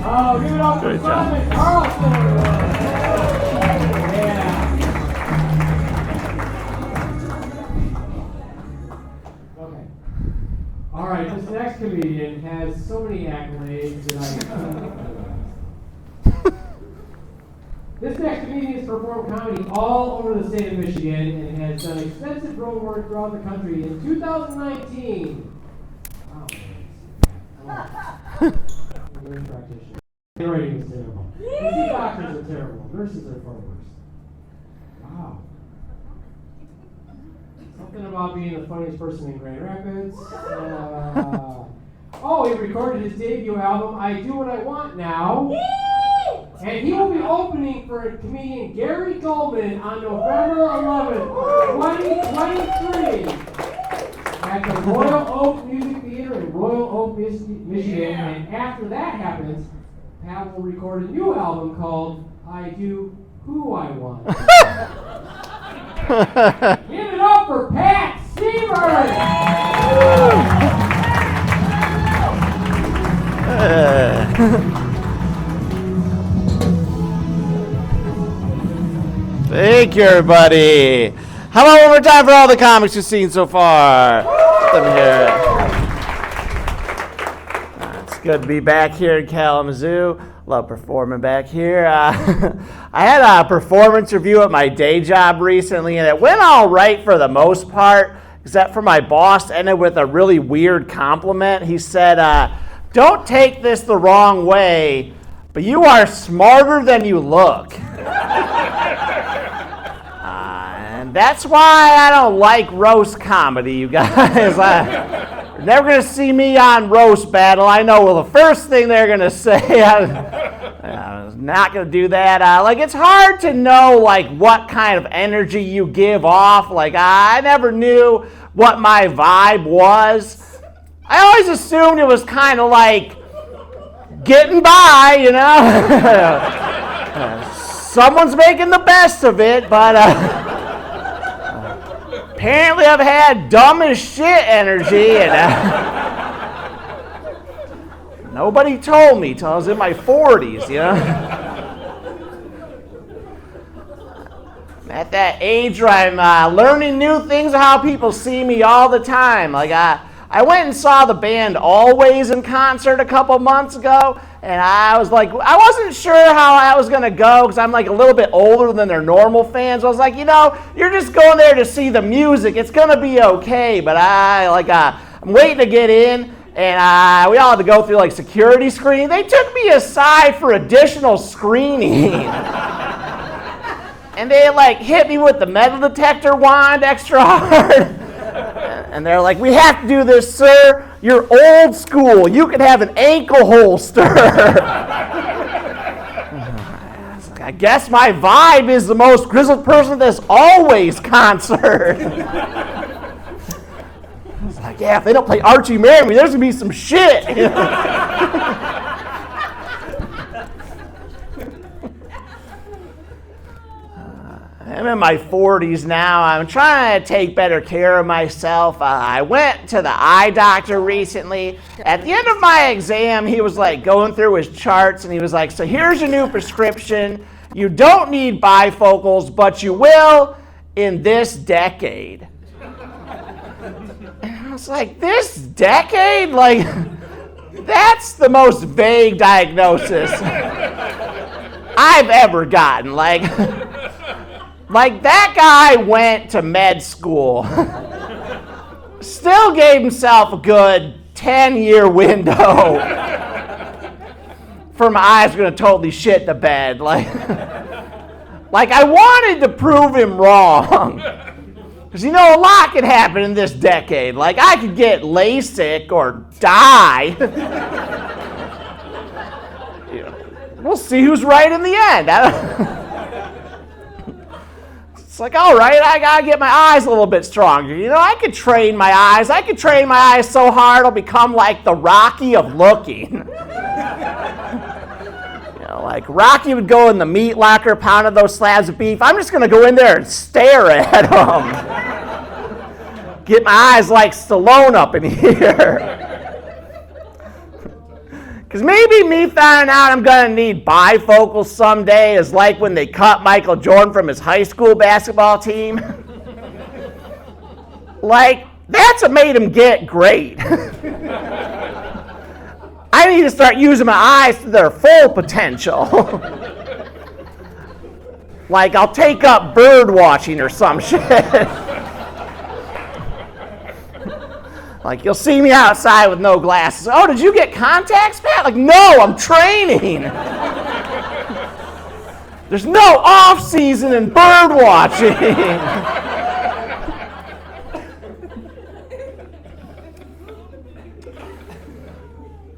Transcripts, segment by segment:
Oh, give it up for Simon Carlson. Yeah. Okay. All right, this next comedian has so many accolades that This next comedian has performed comedy all over the state of Michigan and has done extensive road work throughout the country. In 2019, practitioner. Writing is terrible. See, doctors are terrible. Nurses are far worse. Wow. Something about being the funniest person in Grand Rapids. He recorded his debut album, I Do What I Want Now. And he will be opening for comedian Gary Goldman on November 11th, 2023 at the Royal Oak Music Theater in Royal Oak, Michigan. And after that happens, Pat will record a new album called I Do Who I Want. Give it up for Pat Sievert! Thank you, everybody. How about one more time for all the comics you've seen so far? Let them hear it. It's good to be back here in Kalamazoo. Love performing back here. I had a performance review at my day job recently, and it went all right for the most part, except for my boss ended with a really weird compliment. He said, don't take this the wrong way, but you are smarter than you look. And that's why I don't like roast comedy, you guys. You're never going to see me on Roast Battle. I know the first thing they're going to say. I'm not going to do that. It's hard to know, what kind of energy you give off. I never knew what my vibe was. I always assumed it was kind of like getting by, you know? Someone's making the best of it, but apparently I've had dumb as shit energy, and nobody told me till I was in my 40s, you know? At that age where I'm learning new things of how people see me all the time. I went and saw the band Always in concert a couple months ago, and I wasn't sure how I was going to go because I'm a little bit older than their normal fans. I was like, you're just going there to see the music. It's going to be okay. But I'm waiting to get in, and we all had to go through security screening. They took me aside for additional screening. And they hit me with the metal detector wand extra hard. And they're like, we have to do this, sir. You're old school. You can have an ankle holster. I guess my vibe is the most grizzled person at this Always concert. I was like, yeah, if they don't play Archie Marry Me, there's going to be some shit. I'm in my 40s now. I'm trying to take better care of myself. I went to the eye doctor recently. At the end of my exam, he was going through his charts, and he was like, so here's your new prescription. You don't need bifocals, but you will in this decade. And I was like, this decade? That's the most vague diagnosis I've ever gotten. That guy went to med school, still gave himself a good 10-year window for my eyes going to totally shit the bed. I wanted to prove him wrong. Because, a lot could happen in this decade. I could get LASIK or die. We'll see who's right in the end. It's all right, I gotta get my eyes a little bit stronger. I could train my eyes. I could train my eyes so hard I'll become like the Rocky of looking. Rocky would go in the meat locker, pounding those slabs of beef. I'm just gonna go in there and stare at them. Get my eyes like Stallone up in here. Because maybe me finding out I'm going to need bifocals someday is like when they cut Michael Jordan from his high school basketball team. Like, that's what made him get great. I need to start using my eyes to their full potential. Like, I'll take up bird watching or some shit. Like, you'll see me outside with no glasses. Oh, did you get contacts, Pat? Like, no, I'm training. There's no off-season in bird watching.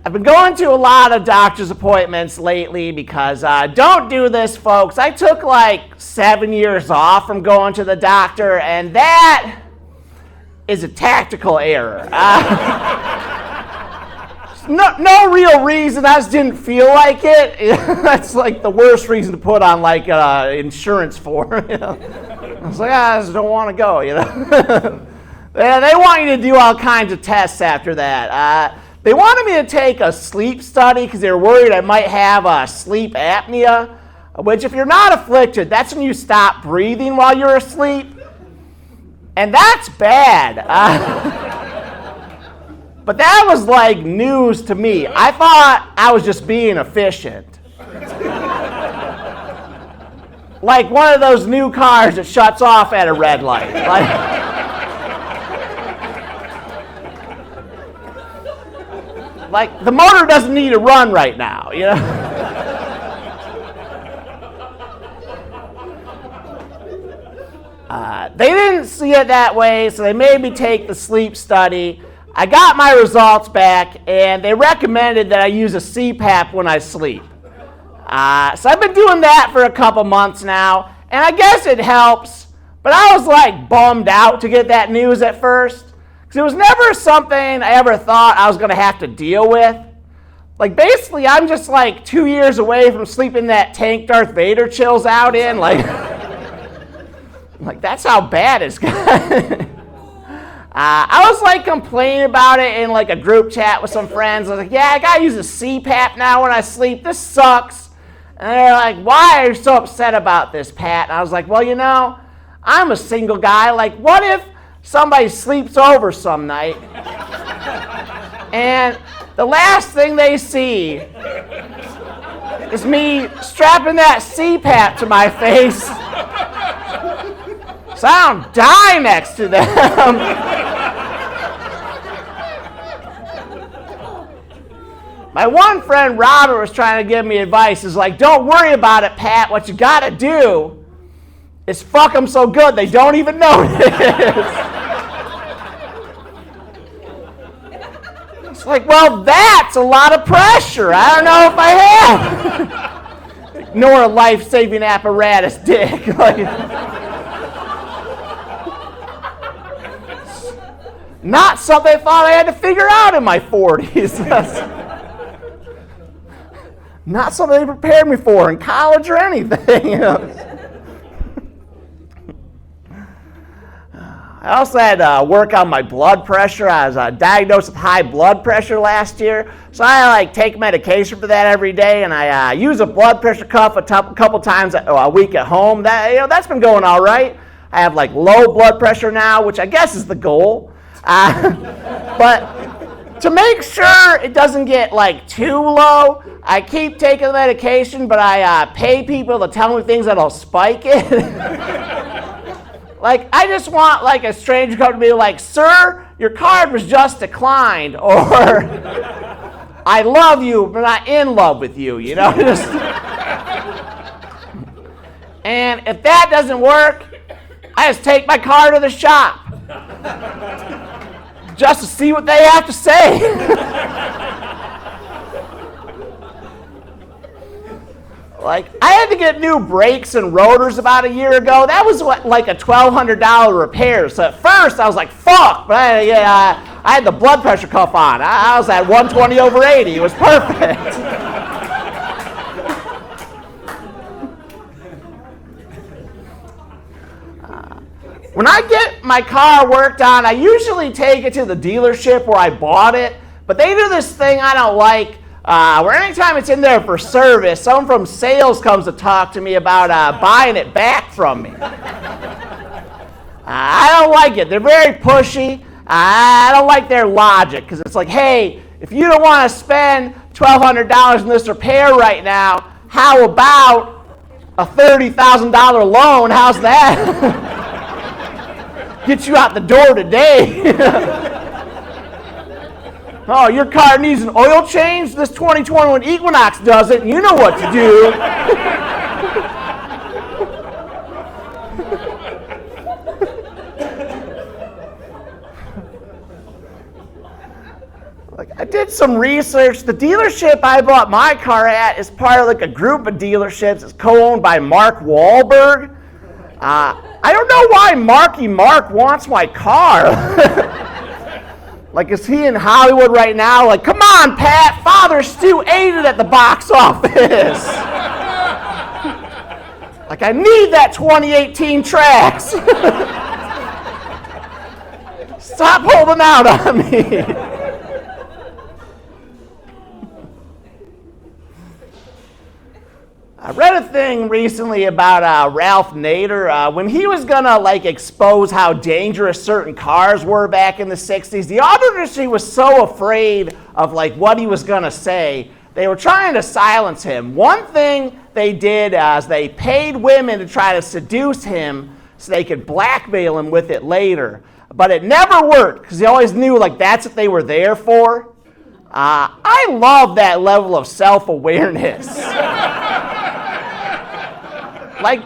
I've been going to a lot of doctor's appointments lately because, don't do this, folks. I took like 7 years off from going to the doctor, and that is a tactical error. No real reason. I just didn't feel like it. That's like the worst reason to put on like insurance form. You know? I was like, I just don't want to go. You know. They want you to do all kinds of tests after that. They wanted me to take a sleep study because they were worried I might have sleep apnea, which if you're not afflicted, that's when you stop breathing while you're asleep. And that's bad. But that was like news to me. I thought I was just being efficient. Like one of those new cars that shuts off at a red light. Like the motor doesn't need to run right now, you know? They didn't see it that way, so they made me take the sleep study. I got my results back, and they recommended that I use a CPAP when I sleep. So I've been doing that for a couple months now, and I guess it helps, but I was like bummed out to get that news at first, because it was never something I ever thought I was going to have to deal with. Like basically, I'm just like 2 years away from sleeping that tank Darth Vader chills out in, like that's how bad it's gotten. I was like complaining about it in like a group chat with some friends. I was like, yeah, I gotta use a CPAP now when I sleep. This sucks. And they're like, why are you so upset about this, Pat? And I was like, well, you know, I'm a single guy. Like, what if somebody sleeps over some night and the last thing they see is me strapping that CPAP to my face, so I don't die next to them. My one friend, Robert, was trying to give me advice. He's like, don't worry about it, Pat. What you got to do is fuck them so good they don't even notice. It's like, well, that's a lot of pressure. I don't know if I have. Ignore a life-saving apparatus, dick. Not something I thought I had to figure out in my 40s. Not something they prepared me for in college or anything. You know? I also had to work on my blood pressure. I was diagnosed with high blood pressure last year, so I like take medication for that every day, and I use a blood pressure cuff a couple times a week at home. That's been going all right. I have like low blood pressure now, which I guess is the goal. But to make sure it doesn't get like too low, I keep taking the medication, but I pay people to tell me things that'll spike it. Like, I just want like a stranger come to me like, sir, your card was just declined, or I love you, but not in love with you, you know? And if that doesn't work, I just take my car to the shop just to see what they have to say. Like, I had to get new brakes and rotors about a year ago. That was like a $1,200 repair. So at first I was like, fuck, but I had the blood pressure cuff on. I was at 120/80. It was perfect. When I get my car worked on, I usually take it to the dealership where I bought it. But they do this thing I don't like. where anytime it's in there for service, someone from sales comes to talk to me about buying it back from me. I don't like it. They're very pushy. I don't like their logic, because it's like, hey, if you don't want to spend $1,200 in this repair right now, how about a $30,000 loan? How's that? Get you out the door today. Oh, your car needs an oil change? This 2021 Equinox does it, and you know what to do. I did some research. The dealership I bought my car at is part of like a group of dealerships. It's co-owned by Mark Wahlberg. I don't know why Marky Mark wants my car. Like, is he in Hollywood right now? Like, come on, Pat, Father Stu ate it at the box office. Like, I need that 2018 Trax. Stop holding out on me. I read a thing recently about Ralph Nader. When he was gonna expose how dangerous certain cars were back in the 60s, the auto industry was so afraid of what he was gonna say, they were trying to silence him. One thing they did is they paid women to try to seduce him so they could blackmail him with it later. But it never worked, because they always knew that's what they were there for. I love that level of self-awareness.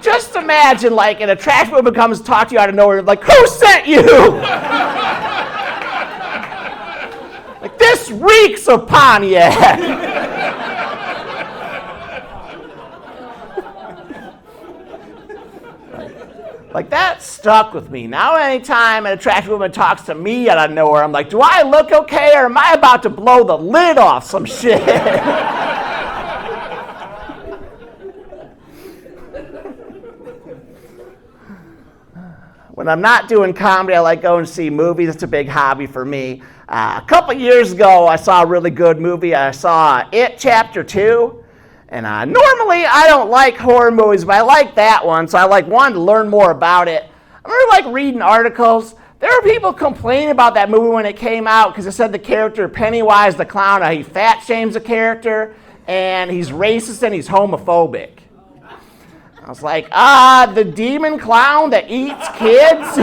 Just imagine, an attractive woman comes to talk to you out of nowhere, who sent you? This reeks of Pontiac. That stuck with me. Now anytime an attractive woman talks to me out of nowhere, I'm like, do I look okay, or am I about to blow the lid off some shit? When I'm not doing comedy, I like going to see movies. It's a big hobby for me. A couple years ago, I saw a really good movie. I saw It Chapter 2. And normally, I don't like horror movies, but I like that one, so I wanted to learn more about it. I really reading articles. There were people complaining about that movie when it came out because it said the character Pennywise the Clown, he fat shames the character, and he's racist and he's homophobic. I was like, the demon clown that eats kids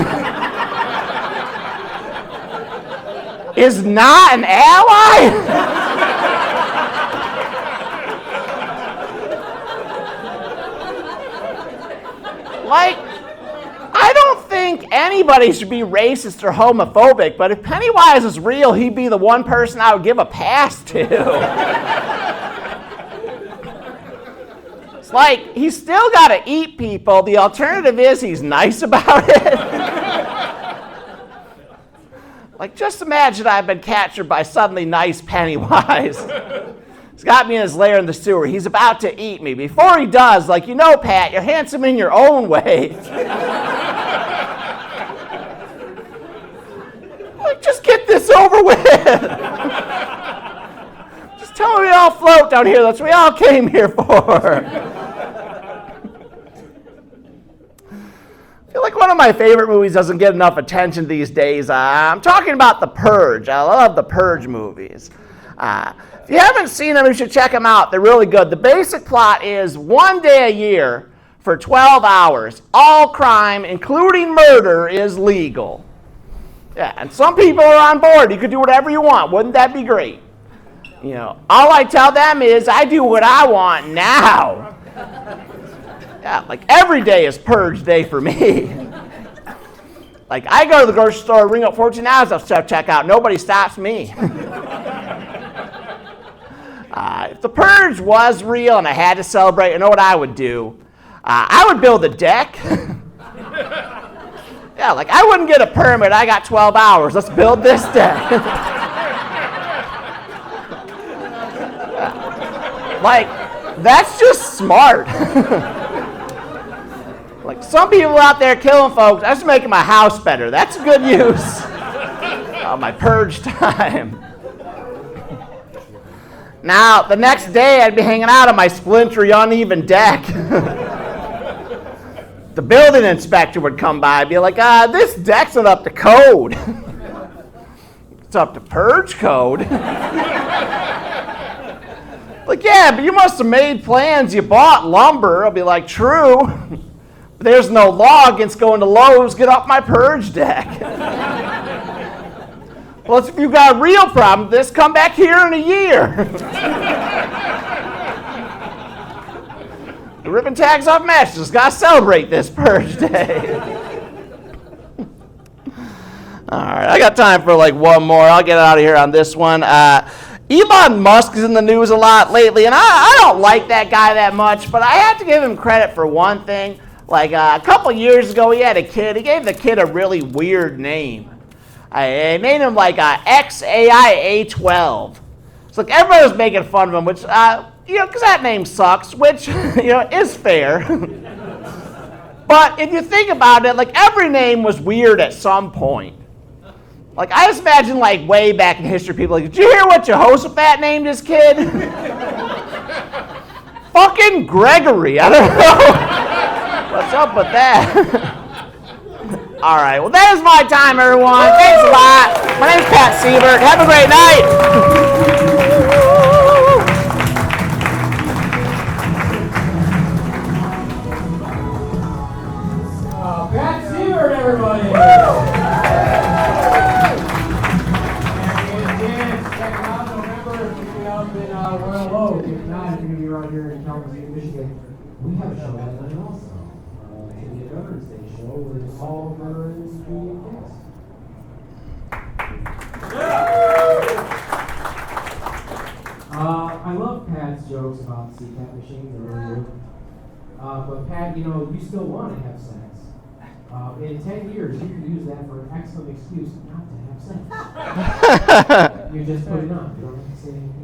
is not an ally? I don't think anybody should be racist or homophobic, but if Pennywise is real, he'd be the one person I would give a pass to. He's still got to eat people. The alternative is he's nice about it. Just imagine I've been captured by suddenly nice Pennywise. He's got me in his lair in the sewer. He's about to eat me. Before he does, Pat, you're handsome in your own way. Just get this over with. Just tell me we all float down here. That's what we all came here for. I feel like one of my favorite movies doesn't get enough attention these days. I'm talking about The Purge. I love the Purge movies. If you haven't seen them, you should check them out. They're really good. The basic plot is one day a year for 12 hours, all crime, including murder, is legal. Yeah, and some people are on board. You could do whatever you want. Wouldn't that be great? All I tell them is I do what I want now. Yeah, every day is purge day for me. I go to the grocery store, ring up 14 hours of self-checkout. Nobody stops me. If the purge was real and I had to celebrate, you know what I would do? I would build a deck. Yeah, I wouldn't get a permit. I got 12 hours. Let's build this deck. That's just smart. Some people out there killing folks, that's making my house better. That's a good use of my purge time. Now, the next day, I'd be hanging out on my splintery, uneven deck. The building inspector would come by and be like, this deck's not up to code. It's up to purge code. Like, yeah, but you must have made plans. You bought lumber. I'll be like, true. But there's no law against going to Lowe's. Get off my purge deck. Well, if you've got a real problem with this, come back here in a year. The ripping tags off mattresses. Got to celebrate this purge day. All right, I got time for like one more. I'll get out of here on this one. Elon Musk is in the news a lot lately, and I don't like that guy that much, but I have to give him credit for one thing. Like a couple years ago, he had a kid. He gave the kid a really weird name. I named him like XAIA12. So like everybody was making fun of him, which because that name sucks, which is fair. But if you think about it, like every name was weird at some point. Like I just imagine like way back in history, people like, did you hear what Jehoshaphat named his kid? Fucking Gregory. I don't know what's up with that. All right, well, that is my time, everyone. Thanks a lot. My name's Pat Sievert. Have a great night. Pat Sievert, everybody. And check him out in November. If you're going to be up in Royal Oak. If not, if you're going to be around here in Kalamazoo, Michigan, we have a show that night also. It's the Veterans Day show with all veterans doing this. I love Pat's jokes about CPAP machines. I really do. But Pat, you still want to have sex. In 10 years, you can use that for an excellent excuse not to have sex. You just put it on. You don't have to say anything.